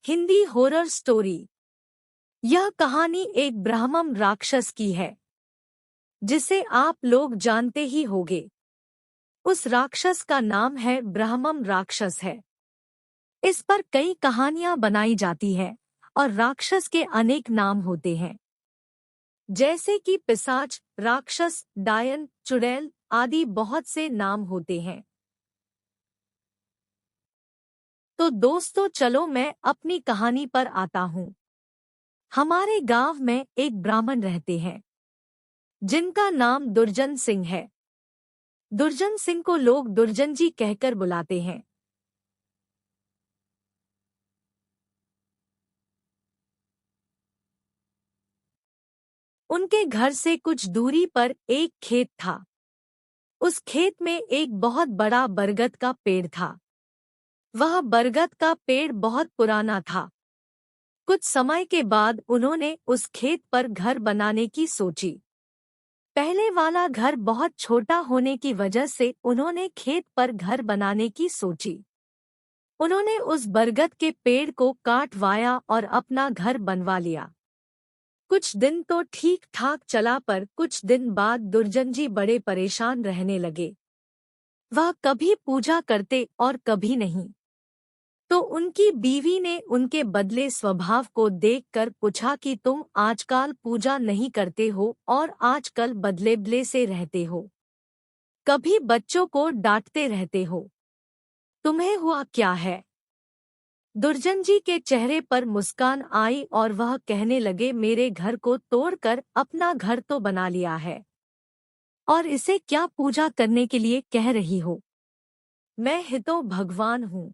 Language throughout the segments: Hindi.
Hindi horror story. यह कहानी एक ब्राह्मण राक्षस की है जिसे आप लोग जानते ही होंगे। उस राक्षस का नाम है ब्राह्मण राक्षस है। इस पर कई कहानियां बनाई जाती हैं और राक्षस के अनेक नाम होते हैं, जैसे कि पिशाच, राक्षस, डायन, चुड़ैल आदि बहुत से नाम होते हैं। तो दोस्तों, चलो मैं अपनी कहानी पर आता हूँ। हमारे गांव में एक ब्राह्मण रहते हैं जिनका नाम दुर्जन सिंह है। दुर्जन सिंह को लोग दुर्जन जी कहकर बुलाते हैं। उनके घर से कुछ दूरी पर एक खेत था। उस खेत में एक बहुत बड़ा बरगद का पेड़ था। वह बरगद का पेड़ बहुत पुराना था। कुछ समय के बाद उन्होंने उस खेत पर घर बनाने की सोची। पहले वाला घर बहुत छोटा होने की वजह से उन्होंने खेत पर घर बनाने की सोची। उन्होंने उस बरगद के पेड़ को काटवाया और अपना घर बनवा लिया। कुछ दिन तो ठीक ठाक चला, पर कुछ दिन बाद दुर्जन जी बड़े परेशान रहने लगे। वह कभी पूजा करते और कभी नहीं। तो उनकी बीवी ने उनके बदले स्वभाव को देखकर पूछा कि तुम आजकल पूजा नहीं करते हो और आजकल बदले से रहते हो, कभी बच्चों को डांटते रहते हो, तुम्हें हुआ क्या है? दुर्जन जी के चेहरे पर मुस्कान आई और वह कहने लगे, मेरे घर को तोड़कर अपना घर तो बना लिया है और इसे क्या पूजा करने के लिए कह रही हो? मैं ही तो भगवान हूँ,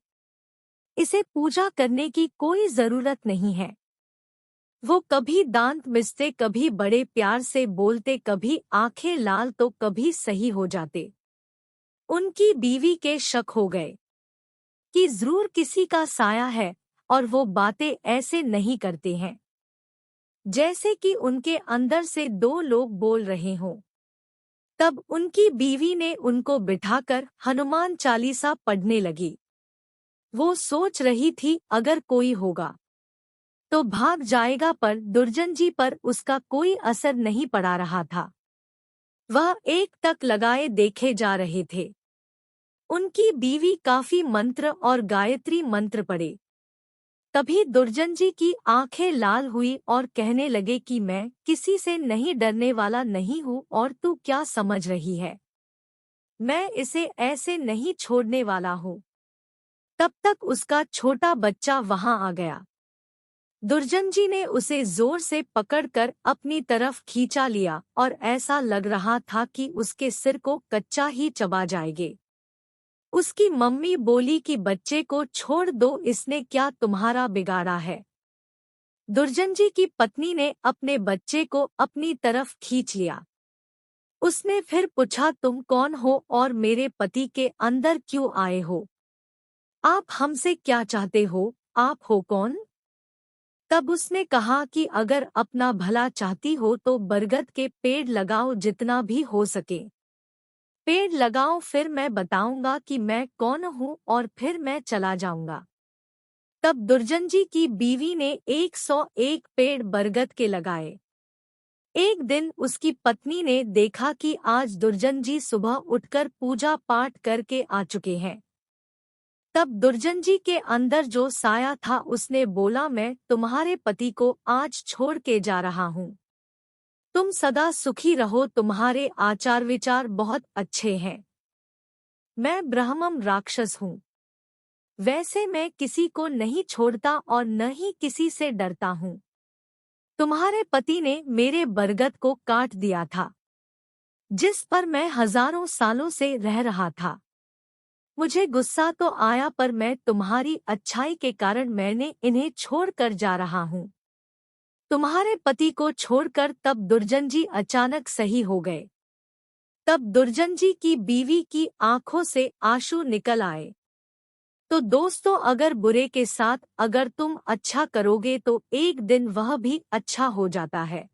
इसे पूजा करने की कोई जरूरत नहीं है। वो कभी दांत मिसते, कभी बड़े प्यार से बोलते, कभी आंखें लाल तो कभी सही हो जाते। उनकी बीवी के शक हो गए कि जरूर किसी का साया है और वो बातें ऐसे नहीं करते हैं जैसे कि उनके अंदर से दो लोग बोल रहे हों। तब उनकी बीवी ने उनको बिठाकर हनुमान चालीसा पढ़ने लगी। वो सोच रही थी अगर कोई होगा तो भाग जाएगा, पर दुर्जन जी पर उसका कोई असर नहीं पड़ा रहा था। वह एक टक लगाए देखे जा रहे थे। उनकी बीवी काफी मंत्र और गायत्री मंत्र पढ़े। तभी दुर्जन जी की आंखें लाल हुई और कहने लगे कि मैं किसी से नहीं डरने वाला नहीं हूँ और तू क्या समझ रही है, मैं इसे ऐसे नहीं छोड़ने वाला हूँ। तब तक उसका छोटा बच्चा वहां आ गया। दुर्जन जी ने उसे जोर से पकड़कर अपनी तरफ खींचा लिया और ऐसा लग रहा था कि उसके सिर को कच्चा ही चबा जाएंगे। उसकी मम्मी बोली कि बच्चे को छोड़ दो, इसने क्या तुम्हारा बिगाड़ा है? दुर्जन जी की पत्नी ने अपने बच्चे को अपनी तरफ खींच लिया। उसने फिर पूछा, तुम कौन हो और मेरे पति के अंदर क्यों आए हो? आप हमसे क्या चाहते हो? आप हो कौन? तब उसने कहा कि अगर अपना भला चाहती हो तो बरगद के पेड़ लगाओ, जितना भी हो सके पेड़ लगाओ, फिर मैं बताऊंगा कि मैं कौन हूँ और फिर मैं चला जाऊंगा। तब दुर्जन जी की बीवी ने 101 पेड़ बरगद के लगाए। एक दिन उसकी पत्नी ने देखा कि आज दुर्जन जी सुबह उठकर पूजा पाठ करके आ चुके हैं। तब दुर्जन जी के अंदर जो साया था उसने बोला, मैं तुम्हारे पति को आज छोड़ के जा रहा हूँ। तुम सदा सुखी रहो, तुम्हारे आचार विचार बहुत अच्छे हैं। मैं ब्राह्मण राक्षस हूँ। वैसे मैं किसी को नहीं छोड़ता और न ही किसी से डरता हूँ। तुम्हारे पति ने मेरे बरगद को काट दिया था जिस पर मैं हजारों सालों से रह रहा था। मुझे गुस्सा तो आया, पर मैं तुम्हारी अच्छाई के कारण मैंने इन्हें छोड़कर जा रहा हूँ। तुम्हारे पति को छोड़कर तब दुर्जन जी अचानक सही हो गए। तब दुर्जन जी की बीवी की आंखों से आंसू निकल आए। तो दोस्तों, अगर बुरे के साथ अगर तुम अच्छा करोगे तो एक दिन वह भी अच्छा हो जाता है।